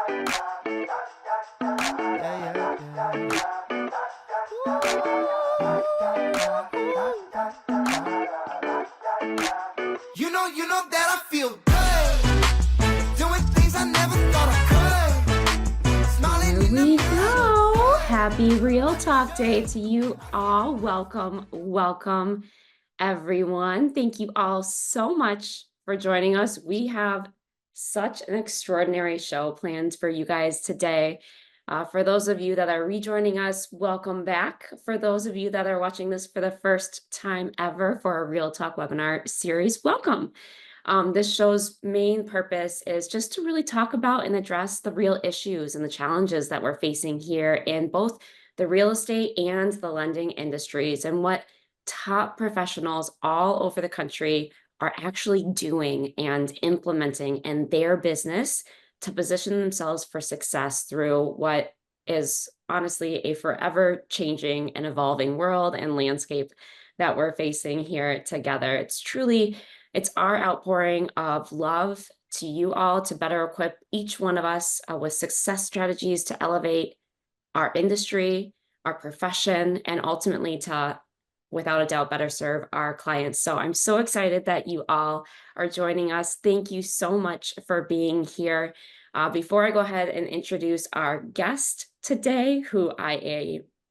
Yeah, yeah, yeah. You know that I feel good. Doing things I never thought I could. Smiling Here in the we mirror. go. Happy Real Talk Day to you all. Welcome, welcome, everyone. Thank you all so much for joining us. We have such an extraordinary show planned for you guys today. For those of you that are rejoining us, welcome back. For those of you that are watching this for the first time ever for a Real Talk webinar series, welcome. This show's main purpose is just to really talk about and address the real issues and the challenges that we're facing here in both the real estate and the lending industries, and what top professionals all over the country are actually doing and implementing in their business to position themselves for success through what is honestly a forever changing and evolving world and landscape that we're facing here together. It's our outpouring of love to you all to better equip each one of us with success strategies to elevate our industry, our profession, and ultimately to, without a doubt, better serve our clients. So I'm so excited that you all are joining us. Thank you so much for being here. Before I go ahead and introduce our guest today,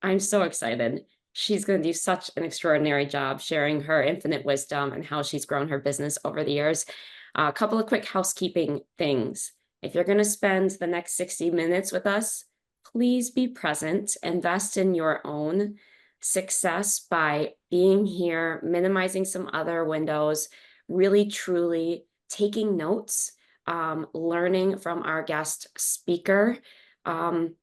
I'm so excited. She's going to do such an extraordinary job sharing her infinite wisdom and how she's grown her business over the years. A couple of quick housekeeping things. If you're going to spend the next 60 minutes with us, please be present. Invest in your own success by being here, minimizing some other windows, really truly taking notes, learning from our guest speaker, and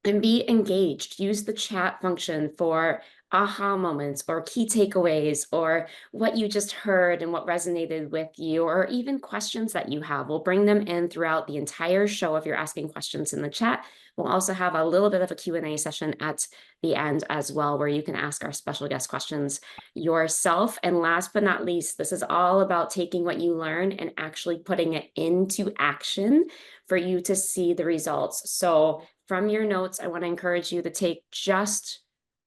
be engaged. Use the chat function for aha moments or key takeaways or what you just heard and what resonated with you, or even questions that you have. We'll bring them in throughout the entire show if you're asking questions in the chat. We'll also have a little bit of a Q&A session at the end as well, where you can ask our special guest questions yourself. And last but not least, this is all about taking what you learn and actually putting it into action for you to see the results. So from your notes, I want to encourage you to take just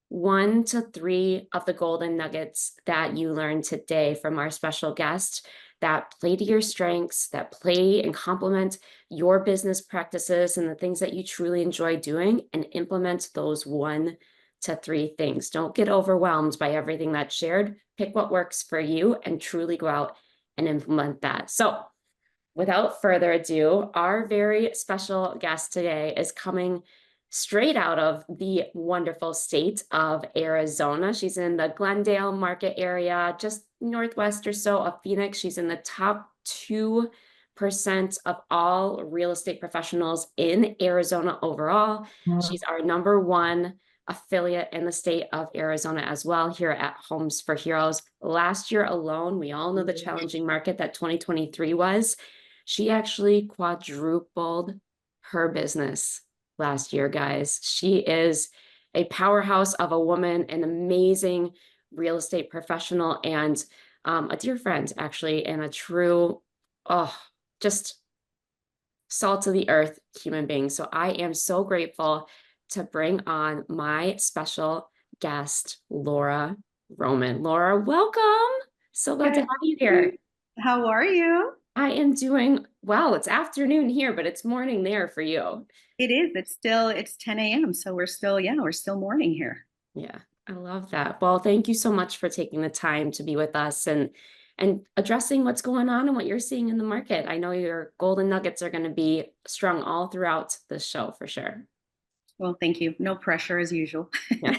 1 to 3 of the golden nuggets that you learned today from our special guest that play to your strengths, that play and complement your business practices and the things that you truly enjoy doing, and implement those 1 to 3 things. Don't get overwhelmed by everything that's shared. Pick what works for you and truly go out and implement that. So without further ado, our very special guest today is coming straight out of the wonderful state of Arizona. She's in the Glendale market area, just northwest or so of Phoenix. She's in the top 2% of all real estate professionals in Arizona overall. She's our #1 affiliate in the state of Arizona as well here at Homes for Heroes. Last year alone, we all know the challenging market that 2023 was. She actually quadrupled her business last year, guys. She is a powerhouse of a woman, an amazing real estate professional, and a dear friend, actually, and a true, oh, just salt of the earth human being. So I am so grateful to bring on my special guest, Laura Roman. Laura, welcome. So glad to have you here. How are you? I am doing well. It's afternoon here, but it's morning there for you. It is. It's 10 a.m. So we're still morning here. Yeah, I love that. Well, thank you so much for taking the time to be with us and addressing what's going on and what you're seeing in the market. I know your golden nuggets are going to be strung all throughout the show for sure. Well, thank you. No pressure as usual. Yeah.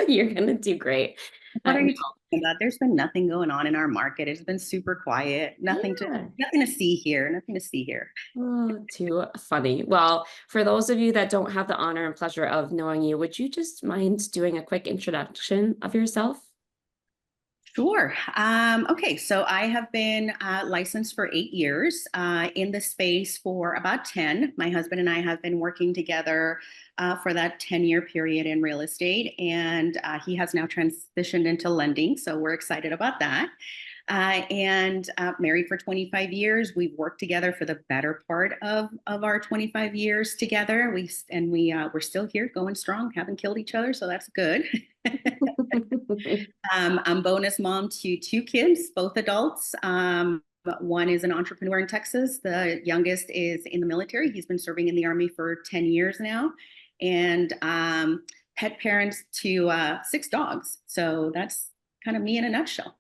You're going to do great. What are you talking about? There's been nothing going on in our market. It's been super quiet. Nothing Yeah. to see here. Nothing to see here. Oh, too funny. Well, for those of you that don't have the honor and pleasure of knowing you, would you just mind doing a quick introduction of yourself? Sure. Okay, so I have been licensed for 8 years, in the space for about 10. My husband and I have been working together for that 10-year period in real estate, and he has now transitioned into lending, so we're excited about that. and married for 25 years. We've worked together for the better part of our 25 years together. We're still here going strong, haven't killed each other, so that's good. I'm bonus mom to two kids, both adults. One is an entrepreneur in Texas. The youngest is in the military. He's been serving in the Army for 10 years now. And pet parents to 6 dogs. So that's kind of me in a nutshell.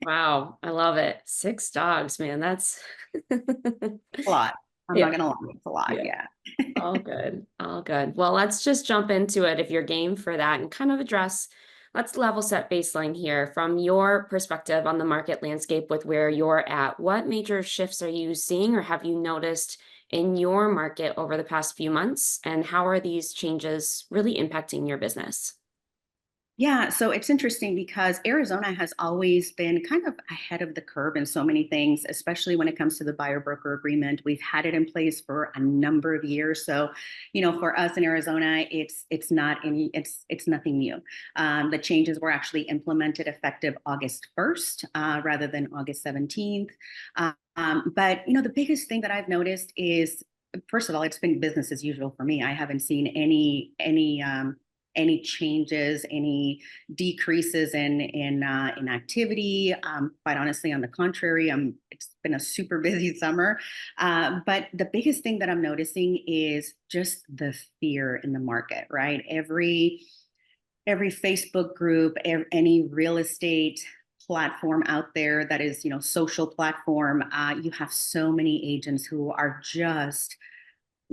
Wow, I love it. 6 dogs, man. That's A lot. I'm yeah, not gonna lie, it's a lot. yeah. Yeah. All good. All good. Well, let's just jump into it if you're game for that and kind of address, let's level set baseline here from your perspective on the market landscape with where you're at. What major shifts are you seeing or have you noticed in your market over the past few months? And how are these changes really impacting your business? Yeah, so it's interesting because Arizona has always been kind of ahead of the curve in so many things, especially when it comes to the buyer broker agreement. We've had it in place for a number of years. So, for us in Arizona, it's nothing new. The changes were actually implemented effective August 1st, rather than August 17th. But the biggest thing that I've noticed is, first of all, it's been business as usual for me. I haven't seen any changes, any decreases in activity. Quite honestly, on the contrary, it's been a super busy summer. But the biggest thing that I'm noticing is just the fear in the market, right? Every Facebook group, any real estate platform out there that is, social platform, you have so many agents who are just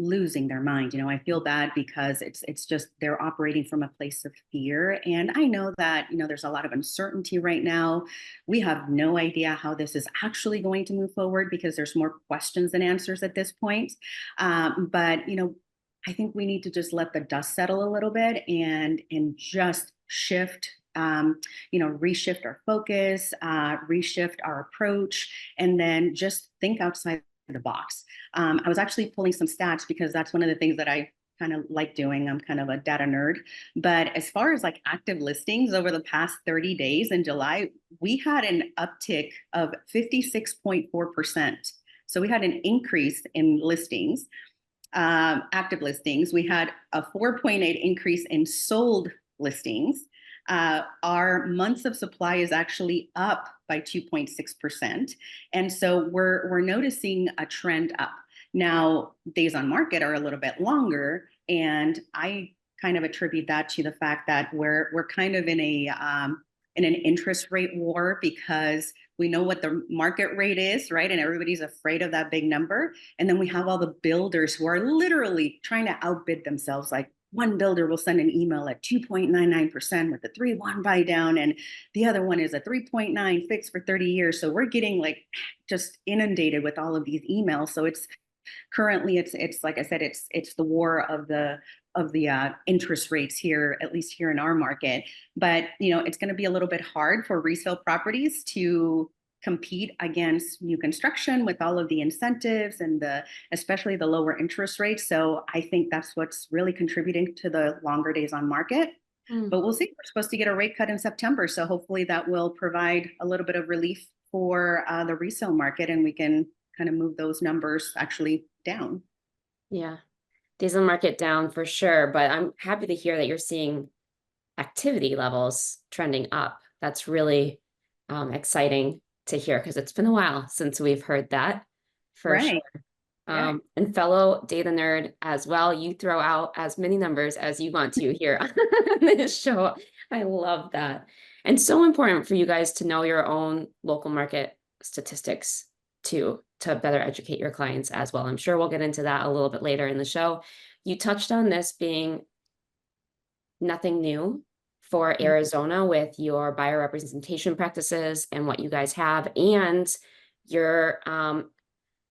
losing their mind. I feel bad because it's just they're operating from a place of fear. And I know that, there's a lot of uncertainty right now. We have no idea how this is actually going to move forward because there's more questions than answers at this point. But I think we need to just let the dust settle a little bit and just shift, reshift our focus, reshift our approach, and then just think outside the box. I was actually pulling some stats because that's one of the things that I kind of like doing. I'm kind of a data nerd. But as far as like active listings over the past 30 days in July, we had an uptick of 56.4%. So we had an increase in listings, active listings. We had a 4.8 increase in sold listings. Our months of supply is actually up by 2.6%. And so we're noticing a trend up. Now, days on market are a little bit longer, and I kind of attribute that to the fact that we're kind of in an interest rate war because we know what the market rate is, right? And everybody's afraid of that big number. And then we have all the builders who are literally trying to outbid themselves. Like one builder will send an email at 2.99% with a 3-1 buy down, and the other one is a 3.9 fixed for 30 years. So we're getting like just inundated with all of these emails. So it's currently it's like I said, it's the war of the interest rates here, at least here in our market. But it's going to be a little bit hard for resale properties to compete against new construction with all of the incentives and especially the lower interest rates. So I think that's what's really contributing to the longer days on market. But we'll see. We're supposed to get a rate cut in September, so hopefully that will provide a little bit of relief for the resale market, and we can kind of move those numbers actually down. Yeah, days on market down for sure, but I'm happy to hear that you're seeing activity levels trending up. That's really exciting to hear because it's been a while since we've heard that for sure. Right. Yeah. And fellow data nerd as well, you throw out as many numbers as you want to here on this show. I love that. And so important for you guys to know your own local market statistics to better educate your clients as well. I'm sure we'll get into that a little bit later in the show. You touched on this being nothing new for Arizona with your buyer representation practices and what you guys have, and your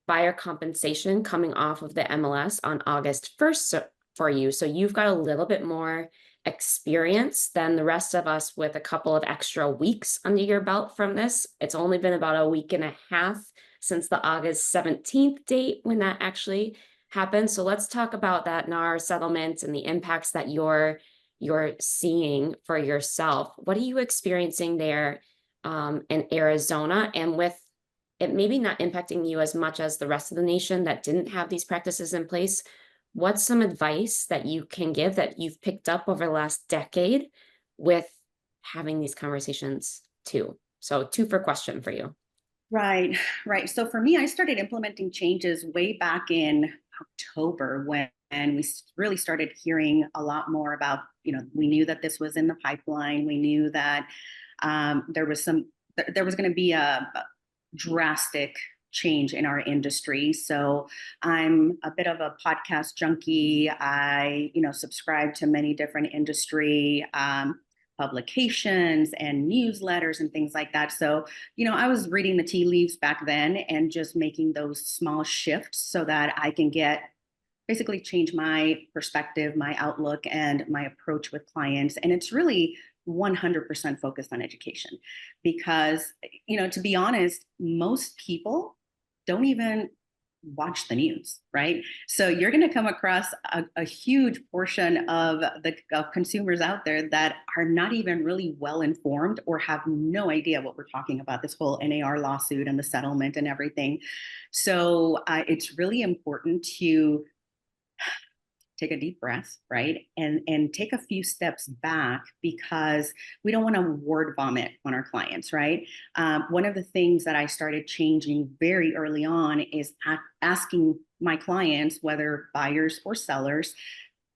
buyer compensation coming off of the MLS on August 1st for you. So you've got a little bit more experience than the rest of us with a couple of extra weeks under your belt from this. It's only been about a week and a half since the August 17th date when that actually happened. So let's talk about that NAR settlement and the impacts that you're seeing for yourself. What are you experiencing there in Arizona, and with it maybe not impacting you as much as the rest of the nation that didn't have these practices in place, what's some advice that you can give that you've picked up over the last decade with having these conversations too? So two-for question for you. Right, right. So for me, I started implementing changes way back in October when we really started hearing a lot more about, we knew that this was in the pipeline. We knew that there was going to be a drastic change in our industry. So I'm a bit of a podcast junkie. I, subscribe to many different industry publications and newsletters and things like that. So, I was reading the tea leaves back then and just making those small shifts so that I can basically change my perspective, my outlook, and my approach with clients. And it's really 100% focused on education because, to be honest, most people don't even watch the news, right? So you're going to come across a huge portion of consumers out there that are not even really well informed or have no idea what we're talking about, this whole R.E.A.L lawsuit and the settlement and everything. So it's really important to take a deep breath, right? And take a few steps back because we don't want to word vomit on our clients, right? One of the things that I started changing very early on is asking my clients, whether buyers or sellers,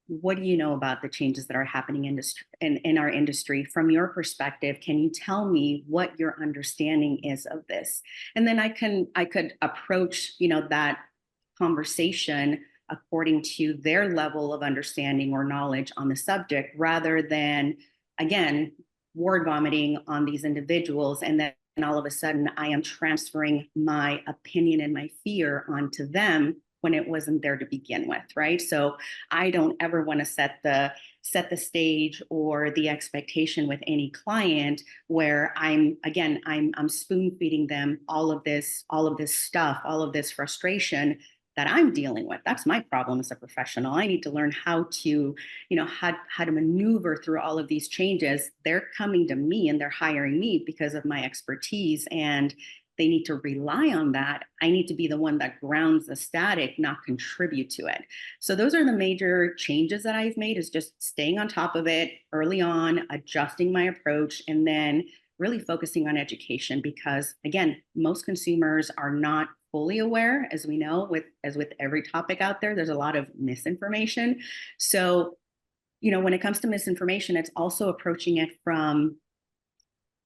what do you know about the changes that are happening in our industry? From your perspective, can you tell me what your understanding is of this? And then I could approach, that conversation according to their level of understanding or knowledge on the subject, rather than, again, word vomiting on these individuals. And then all of a sudden I am transferring my opinion and my fear onto them when it wasn't there to begin with, right? So I don't ever want to set the stage or the expectation with any client where I'm spoon feeding them all of this stuff, all of this frustration that I'm dealing with. That's my problem as a professional. I need to learn how to, how to maneuver through all of these changes. They're coming to me and they're hiring me because of my expertise, and they need to rely on that. I need to be the one that grounds the static, not contribute to it. So those are the major changes that I've made, is just staying on top of it early on, adjusting my approach, and then really focusing on education, because again, most consumers are not fully aware, as we know, as with every topic out there, there's a lot of misinformation. So, when it comes to misinformation, it's also approaching it from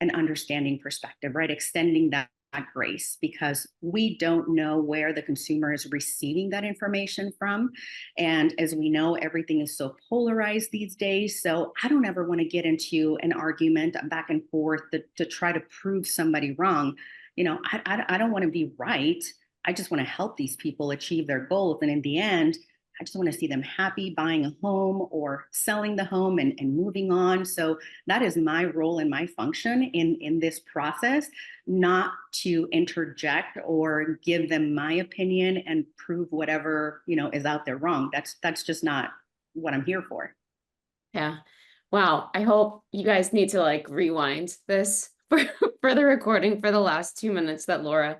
an understanding perspective, right? Extending that grace, because we don't know where the consumer is receiving that information from. And as we know, everything is so polarized these days. So I don't ever want to get into an argument back and forth to try to prove somebody wrong. I don't want to be right. I just want to help these people achieve their goals. And in the end, I just want to see them happy buying a home or selling the home and moving on. So that is my role and my function in this process, not to interject or give them my opinion and prove whatever, is out there wrong. That's just not what I'm here for. Yeah. Wow. I hope you guys need to like rewind this for the recording for the last 2 minutes that Laura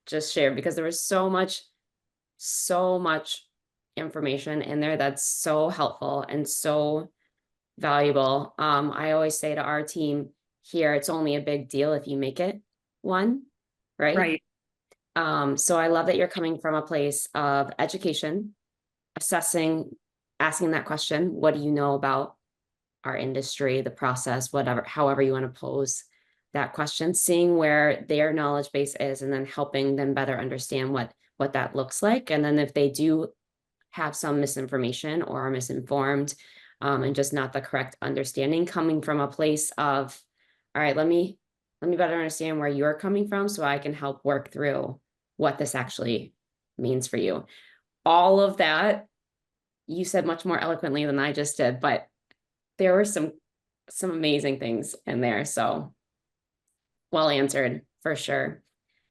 just shared, because there was so much information in there that's so helpful and so valuable. I always say to our team here, it's only a big deal if you make it one, right? So I love that you're coming from a place of education, assessing, asking that question, what do you know about our industry, the process, whatever, however you want to pose that question, seeing where their knowledge base is, and then helping them better understand what that looks like. And then if they do have some misinformation or are misinformed, and just not the correct understanding, coming from a place of, all right, let me better understand where you're coming from so I can help work through what this actually means for you. All of that you said much more eloquently than I just did, but there were some amazing things in there. So well answered for sure.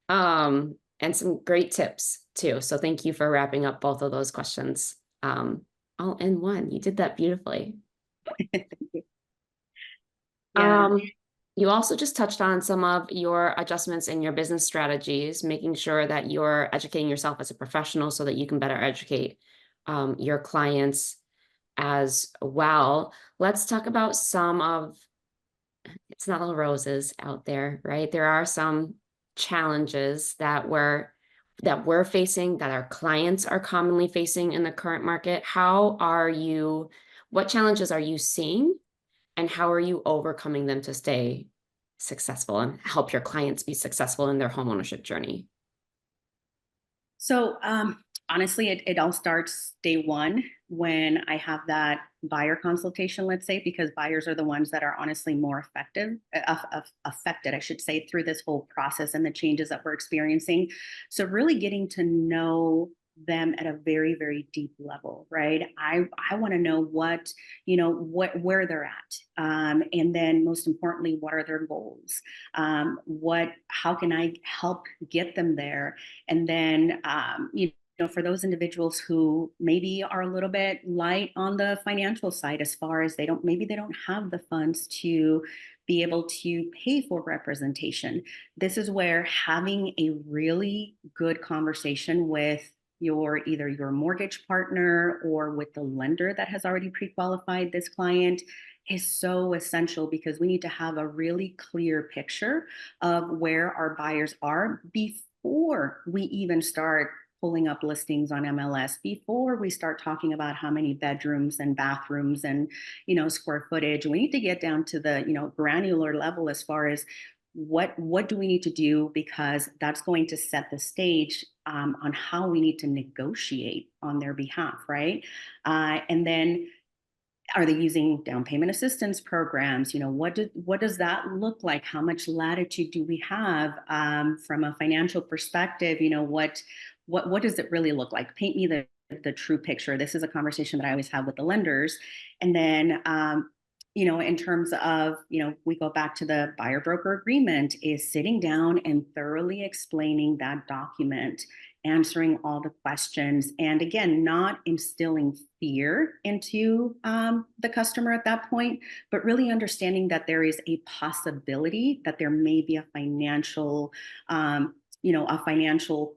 And some great tips too. So thank you for wrapping up both of those questions all in one. You did that beautifully. Yeah. You also just touched on some of your adjustments in your business strategies, making sure that you're educating yourself as a professional so that you can better educate your clients as well. Let's talk about some of it's not all roses out there, right? There are some challenges that we're facing, that our clients are commonly facing in the current market. What challenges are you seeing, and how are you overcoming them to stay successful and help your clients be successful in their homeownership journey? So honestly, it all starts day one when I have that buyer consultation, let's say, because buyers are the ones that are honestly more affected, I should say, through this whole process and the changes that we're experiencing. So really getting to know them at a very, very deep level, right? I want to know where they're at, and then most importantly, what are their goals? How can I help get them there? And then, for those individuals who maybe are a little bit light on the financial side, as far as maybe they don't have the funds to be able to pay for representation. This is where having a really good conversation with either your mortgage partner or with the lender that has already pre-qualified this client is so essential, because we need to have a really clear picture of where our buyers are before we even start pulling up listings on MLS, before we start talking about how many bedrooms and bathrooms and square footage. We need to get down to the granular level as far as what do we need to do, because that's going to set the stage on how we need to negotiate on their behalf, right? And then, are they using down payment assistance programs? What does that look like? How much latitude do we have from a financial perspective? What does it really look like? Paint me the true picture. This is a conversation that I always have with the lenders. And then in terms of, we go back to the buyer broker agreement, is sitting down and thoroughly explaining that document, answering all the questions, and again, not instilling fear into the customer at that point, but really understanding that there is a possibility that there may be a financial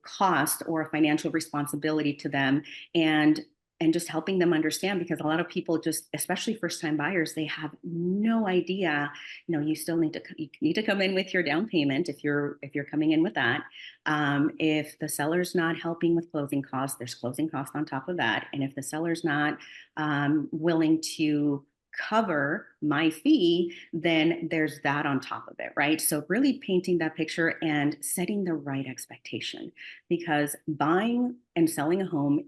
cost or a financial responsibility to them, and just helping them understand, because a lot of people, just especially first time buyers, they have no idea. You still need to come in with your down payment if you're coming in with that. If the seller's not helping with closing costs, there's closing costs on top of that. And if the seller's not willing to cover my fee, then there's that on top of it, right? So really painting that picture and setting the right expectation, because buying and selling a home,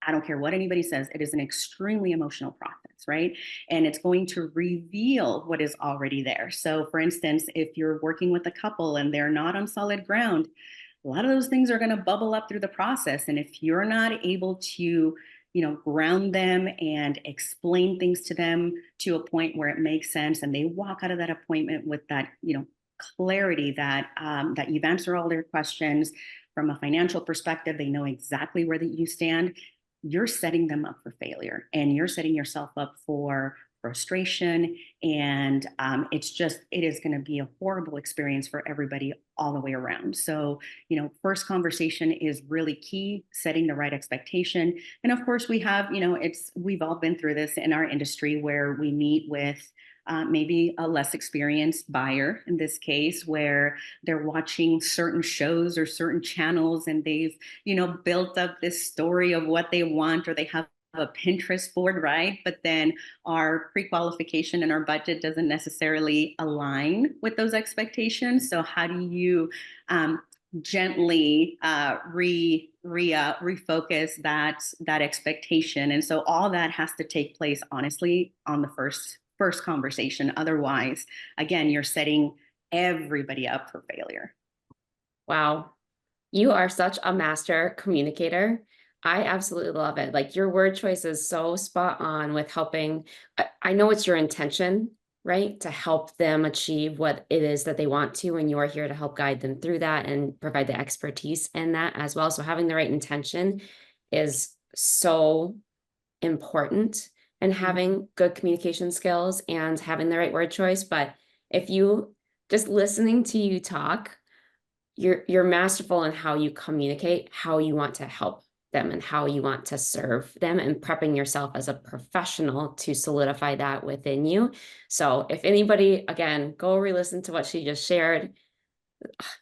I don't care what anybody says, it is an extremely emotional process, right? And it's going to reveal what is already there. So, for instance, if you're working with a couple and they're not on solid ground, a lot of those things are going to bubble up through the process. And if you're not able to, ground them and explain things to them to a point where it makes sense, and they walk out of that appointment with that, clarity that that you've answered all their questions from a financial perspective, they know exactly where that you stand, you're setting them up for failure, and you're setting yourself up for frustration. And it is going to be a horrible experience for everybody all the way around. So, first conversation is really key, setting the right expectation. And of course, we've all been through this in our industry, where we meet with maybe a less experienced buyer in this case, where they're watching certain shows or certain channels, and they've built up this story of what they want, or they have a Pinterest board, right? But then our pre-qualification and our budget doesn't necessarily align with those expectations. So how do you gently refocus that expectation? And so all that has to take place, honestly, on the first conversation. Otherwise, again, you're setting everybody up for failure. Wow. You are such a master communicator. I absolutely love it. Like, your word choice is so spot on with helping. I know it's your intention, right? To help them achieve what it is that they want to, and you are here to help guide them through that and provide the expertise in that as well. So having the right intention is so important, and having good communication skills and having the right word choice. But if you just listening to you talk, you're masterful in how you communicate, how you want to help them and how you want to serve them, and prepping yourself as a professional to solidify that within you. So if anybody, again, go re-listen to what she just shared.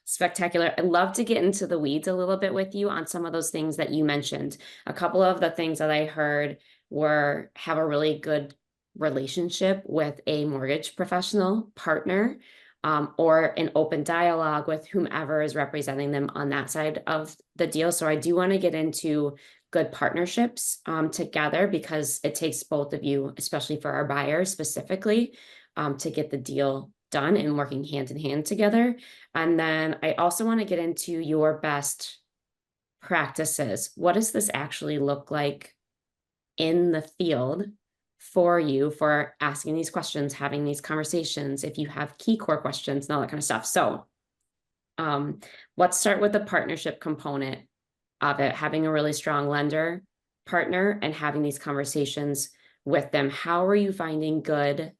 Spectacular. I'd love to get into the weeds a little bit with you on some of those things that you mentioned. A couple of the things that I heard were have a really good relationship with a mortgage professional partner, or an open dialogue with whomever is representing them on that side of the deal. So I do want to get into good partnerships together, because it takes both of you, especially for our buyers specifically, to get the deal done and working hand in hand together. And then I also want to get into your best practices. What does this actually look like in the field for you for asking these questions, having these conversations, if you have key core questions and all that kind of stuff. So let's start with the partnership component of it, having a really strong lender partner and having these conversations with them. How are you finding good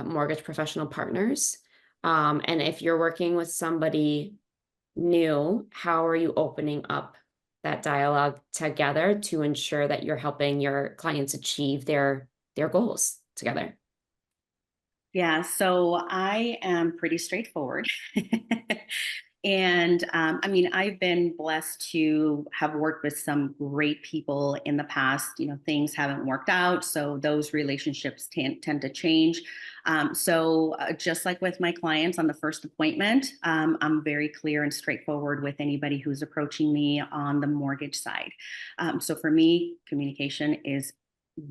mortgage professional partners? And if you're working with somebody new, how are you opening up that dialogue together to ensure that you're helping your clients achieve their goals together? Yeah, so I am pretty straightforward. And I mean, I've been blessed to have worked with some great people in the past. Things haven't worked out, so those relationships tend to change. So just like with my clients on the first appointment, I'm very clear and straightforward with anybody who's approaching me on the mortgage side. So for me, communication is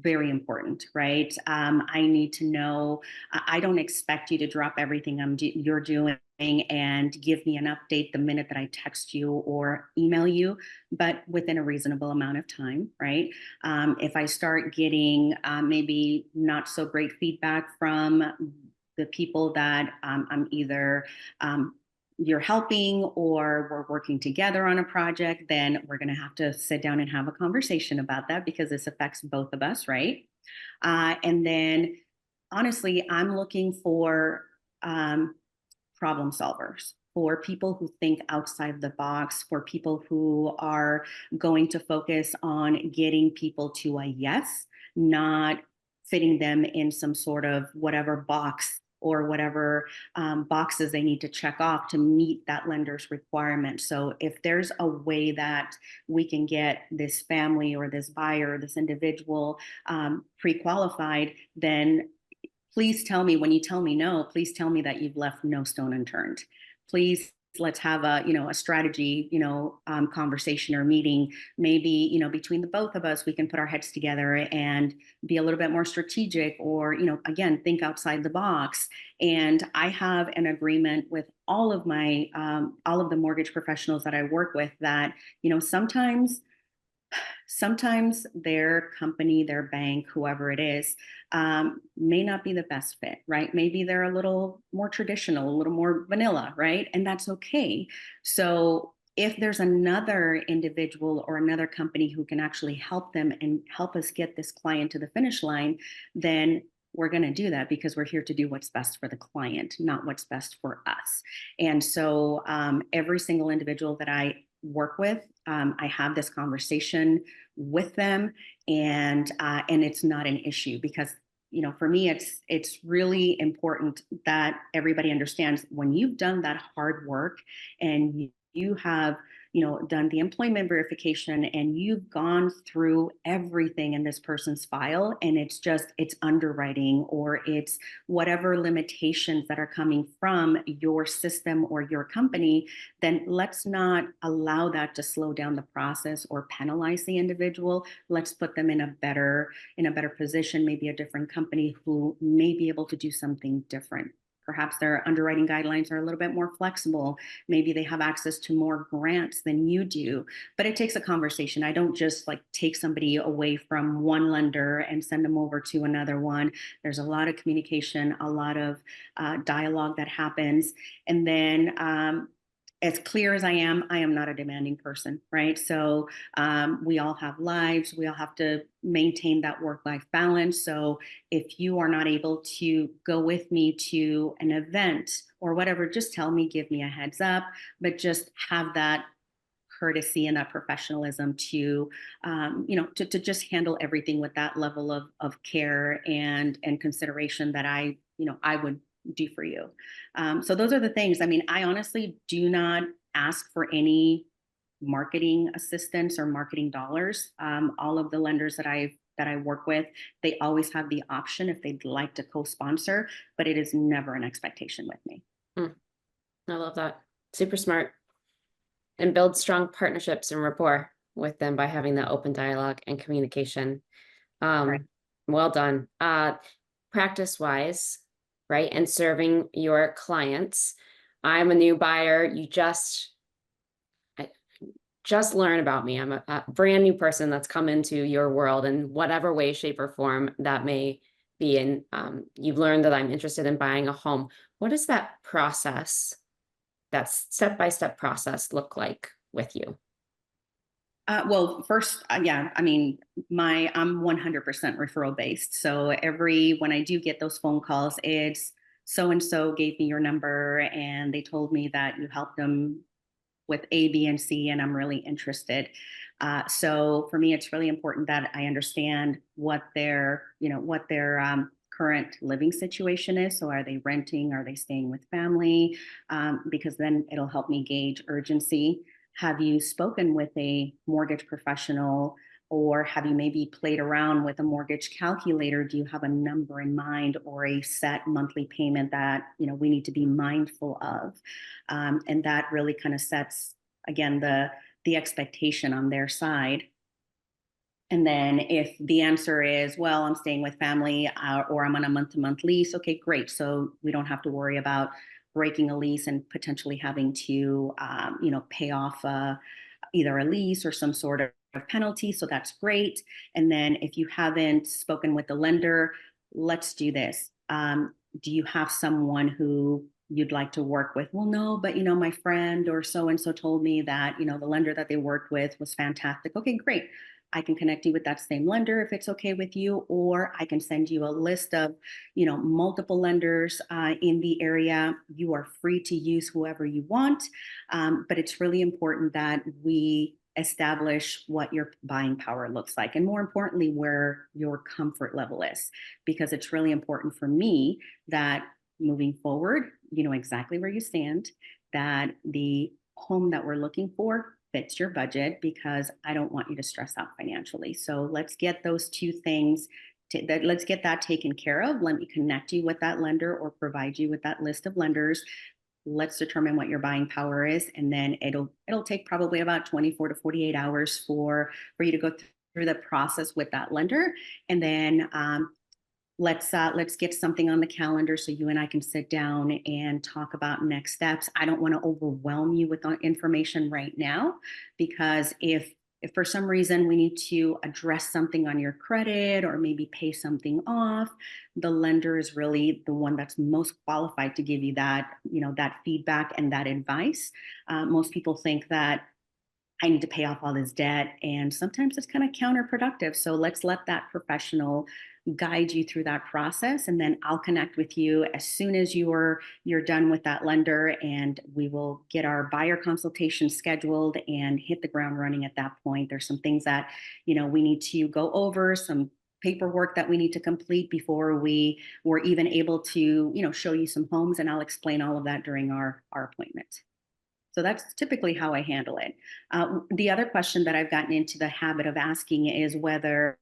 very important, right? I need to know. I don't expect you to drop everything you're doing and give me an update the minute that I text you or email you, but within a reasonable amount of time, right? If I start getting maybe not so great feedback from the people that I'm either you're helping or we're working together on a project, then we're going to have to sit down and have a conversation about that, because this affects both of us, right? And then honestly, I'm looking for problem solvers, for people who think outside the box, for people who are going to focus on getting people to a yes, not fitting them in some sort of whatever box or whatever boxes they need to check off to meet that lender's requirement. So if there's a way that we can get this family or this buyer, this individual pre-qualified, then please tell me. When you tell me no, please tell me that you've left no stone unturned. Please, let's have a strategy conversation or meeting. Maybe between the both of us, we can put our heads together and be a little bit more strategic, or again, think outside the box. And I have an agreement with all of the mortgage professionals that I work with that sometimes their company, their bank, whoever it is, may not be the best fit, right? Maybe they're a little more traditional, a little more vanilla, right? And that's okay. So if there's another individual or another company who can actually help them and help us get this client to the finish line, then we're going to do that, because we're here to do what's best for the client, not what's best for us. And so every single individual that I work with, I have this conversation with them, and it's not an issue, because for me it's really important that everybody understands, when you've done that hard work and you have done the employment verification and you've gone through everything in this person's file, and it's underwriting or it's whatever limitations that are coming from your system or your company, then let's not allow that to slow down the process or penalize the individual. Let's put them in a better position, maybe a different company who may be able to do something different. Perhaps their underwriting guidelines are a little bit more flexible. Maybe they have access to more grants than you do. But it takes a conversation. I don't just take somebody away from one lender and send them over to another one. There's a lot of communication, a lot of dialogue that happens. And then as clear as I am not a demanding person, right? So we all have lives. We all have to maintain that work-life balance. So if you are not able to go with me to an event or whatever, just tell me, give me a heads up, but just have that courtesy and that professionalism to, to just handle everything with that level of care and consideration that I would do for you. So those are the things. I mean, I honestly do not ask for any marketing assistance or marketing dollars. All of the lenders that I work with, they always have the option if they'd like to co-sponsor, but it is never an expectation with me. I love that. Super smart. And build strong partnerships and rapport with them by having that open dialogue and communication. Right. Well done. Practice wise, right? And serving your clients. I'm a new buyer. Just learn about me. I'm a brand new person that's come into your world in whatever way, shape, or form that may be. And you've learned that I'm interested in buying a home. What does that process, that step-by-step process look like with you? Well, first, yeah, I mean, I'm 100% referral based. So when I do get those phone calls, it's so and so gave me your number and they told me that you helped them with A, B, and C, and I'm really interested. So for me, it's really important that I understand what their current living situation is. So are they renting? Are they staying with family? Because then it'll help me gauge urgency. Have you spoken with a mortgage professional? Or have you maybe played around with a mortgage calculator? Do you have a number in mind or a set monthly payment that we need to be mindful of? And that really kind of sets, again, the expectation on their side. And then if the answer is, well, I'm staying with family or I'm on a month-to-month lease, okay, great. So we don't have to worry about breaking a lease and potentially having to, pay off either a lease or some sort of penalty. So that's great. And then if you haven't spoken with the lender, let's do this. Do you have someone who you'd like to work with? Well, no, but my friend or so and so told me that the lender that they worked with was fantastic. Okay, great. I can connect you with that same lender if it's okay with you, or I can send you a list of multiple lenders in the area. You are free to use whoever you want, but it's really important that we establish what your buying power looks like, and more importantly, where your comfort level is, because it's really important for me that moving forward, you know exactly where you stand, that the home that we're looking for fits your budget, because I don't want you to stress out financially. So let's get those two things. Let's get that taken care of. Let me connect you with that lender or provide you with that list of lenders. Let's determine what your buying power is, and then it'll take probably about 24 to 48 hours for you to go through the process with that lender, and then let's get something on the calendar so you and I can sit down and talk about next steps. I don't want to overwhelm you with information right now, because if for some reason we need to address something on your credit or maybe pay something off, the lender is really the one that's most qualified to give you that, that feedback and that advice. Most people think that I need to pay off all this debt, and sometimes it's kind of counterproductive. So let's let that professional guide you through that process, and then I'll connect with you as soon as you're done with that lender, and we will get our buyer consultation scheduled and hit the ground running at that point. There's some things that we need to go over, some paperwork that we need to complete before we were even able to show you some homes, and I'll explain all of that during our appointment. So that's typically how I handle it. The other question that I've gotten into the habit of asking is whether,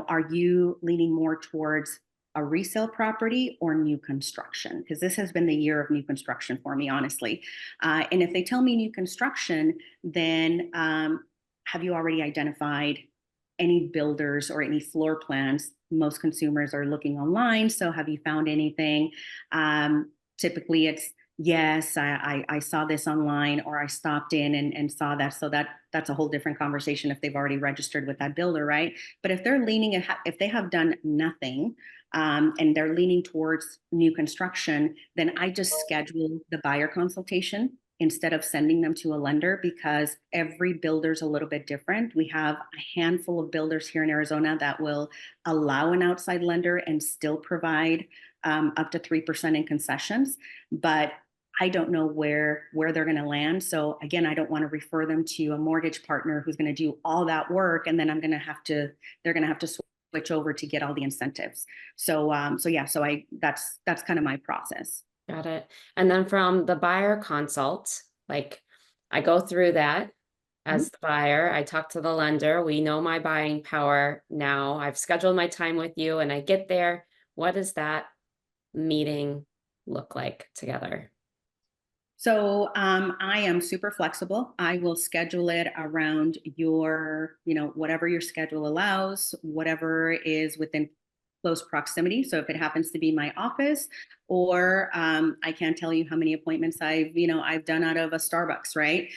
are you leaning more towards a resale property or new construction? Because this has been the year of new construction for me, honestly. And if they tell me new construction, then have you already identified any builders or any floor plans? Most consumers are looking online. So have you found anything? Typically it's, yes, I saw this online, or I stopped in and saw that. So that's a whole different conversation if they've already registered with that builder, right? But if they're if they have done nothing and they're leaning towards new construction, then I just schedule the buyer consultation instead of sending them to a lender, because every builder's a little bit different. We have a handful of builders here in Arizona that will allow an outside lender and still provide up to 3% in concessions, but I don't know where they're going to land. So again, I don't want to refer them to a mortgage partner who's going to do all that work, and then they're going to have to switch over to get all the incentives. So that's kind of my process. Got it. And then from the buyer consult, like I go through that as the buyer, I talk to the lender, we know my buying power now, I've scheduled my time with you, and I get there. What does that meeting look like together? So I am super flexible. I will schedule it around your, whatever your schedule allows, whatever is within close proximity. So if it happens to be my office, or I can't tell you how many appointments I've done out of a Starbucks, right?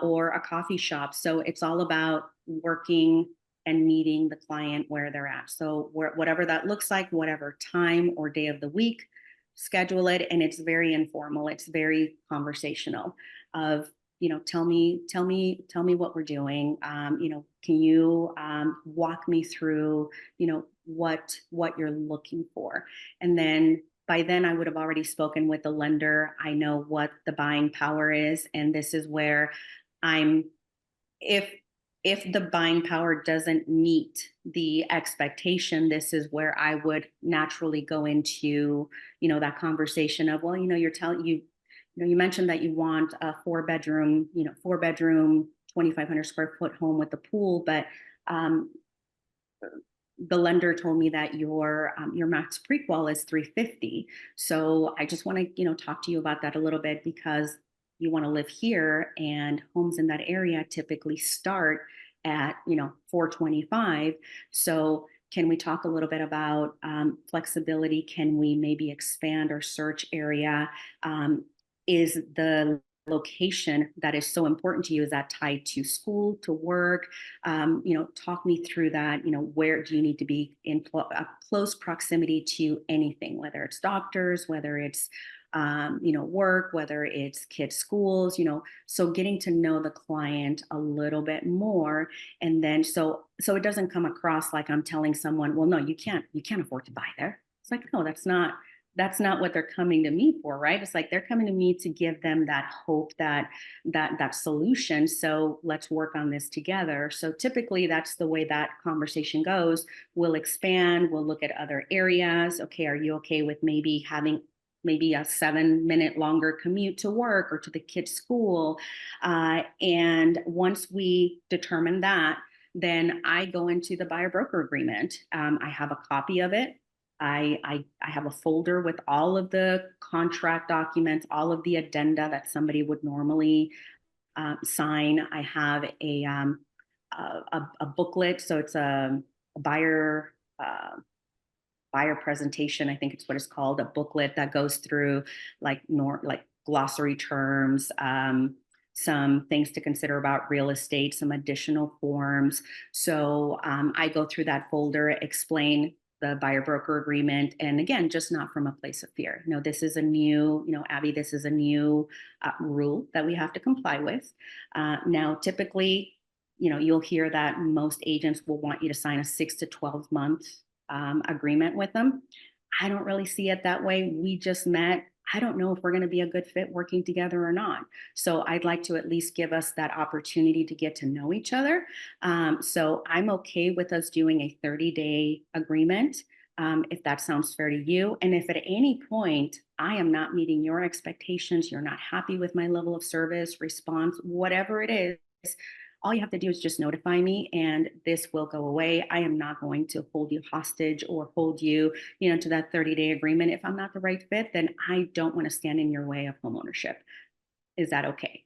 Or a coffee shop. So it's all about working and meeting the client where they're at. So whatever that looks like, whatever time or day of the week, schedule it. And it's very informal. It's very conversational of, tell me what we're doing. Can you walk me through, what you're looking for? And then by then I would have already spoken with the lender. I know what the buying power is. And this is where I'm, if the buying power doesn't meet the expectation, this is where I would naturally go into, that conversation of, well, you mentioned that you want a four bedroom, 2,500 square foot home with a pool, but the lender told me that your max pre-qual is 350. So I just want to, talk to you about that a little bit, because you want to live here, and homes in that area typically start at 425. So can we talk a little bit about flexibility? Can we maybe expand our search area? Is the location that is so important to you, is that tied to school, to work? Talk me through that. Where do you need to be in close proximity to anything, whether it's doctors, whether it's work, whether it's kids' schools, so getting to know the client a little bit more. And then, so it doesn't come across like I'm telling someone, well, no, you can't afford to buy there. It's like, no, that's not what they're coming to me for, right? It's like they're coming to me to give them that hope, that solution. So let's work on this together. So typically that's the way that conversation goes. We'll expand, we'll look at other areas. Okay, are you okay with maybe having maybe a 7-minute longer commute to work or to the kids' school? And once we determine that, then I go into the buyer broker agreement. I have a copy of it. I have a folder with all of the contract documents, all of the addenda that somebody would normally sign. I have a booklet, so it's a buyer presentation. I think it's what it's called, a booklet that goes through like glossary terms, some things to consider about real estate, some additional forms. So I go through that folder, explain the buyer broker agreement. And again, just not from a place of fear. This is a new, Abby, this is a new rule that we have to comply with. Now, typically, you'll hear that most agents will want you to sign a 6 to 12 month agreement with them. I don't really see it that way. We just met. I don't know if we're going to be a good fit working together or not. So I'd like to at least give us that opportunity to get to know each other. So I'm okay with us doing a 30-day agreement, if that sounds fair to you. And if at any point I am not meeting your expectations, you're not happy with my level of service, response, whatever it is, all you have to do is just notify me, and this will go away. I am not going to hold you hostage or hold you, to that 30-day agreement. If I'm not the right fit, then I don't want to stand in your way of homeownership. Is that okay?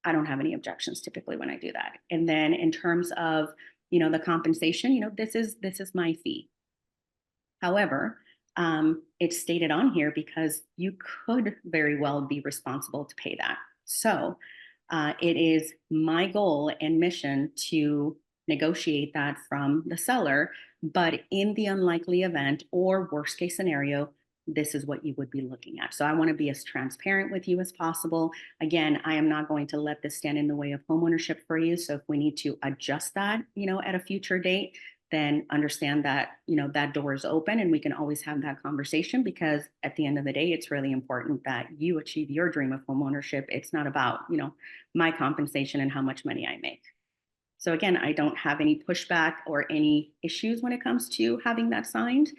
I don't have any objections typically when I do that. And then in terms of, the compensation, this is my fee. However, it's stated on here because you could very well be responsible to pay that. So it is my goal and mission to negotiate that from the seller. But in the unlikely event or worst case scenario, this is what you would be looking at. So I want to be as transparent with you as possible. Again, I am not going to let this stand in the way of homeownership for you. So if we need to adjust that, at a future date, then understand that, that door is open and we can always have that conversation, because at the end of the day, it's really important that you achieve your dream of homeownership. It's not about, my compensation and how much money I make. So again, I don't have any pushback or any issues when it comes to having that signed.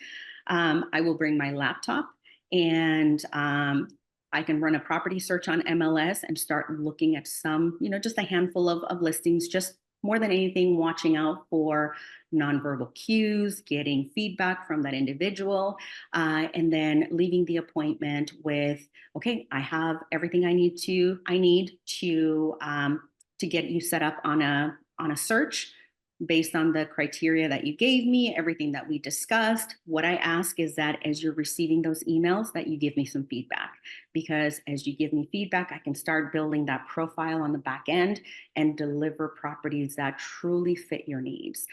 I will bring my laptop, and I can run a property search on MLS and start looking at some, just a handful of listings, just more than anything, watching out for nonverbal cues, getting feedback from that individual, and then leaving the appointment with, okay, I have everything I need to get you set up on a search based on the criteria that you gave me, everything that we discussed. What I ask is that as you're receiving those emails, that you give me some feedback, because as you give me feedback, I can start building that profile on the back end and deliver properties that truly fit your needs.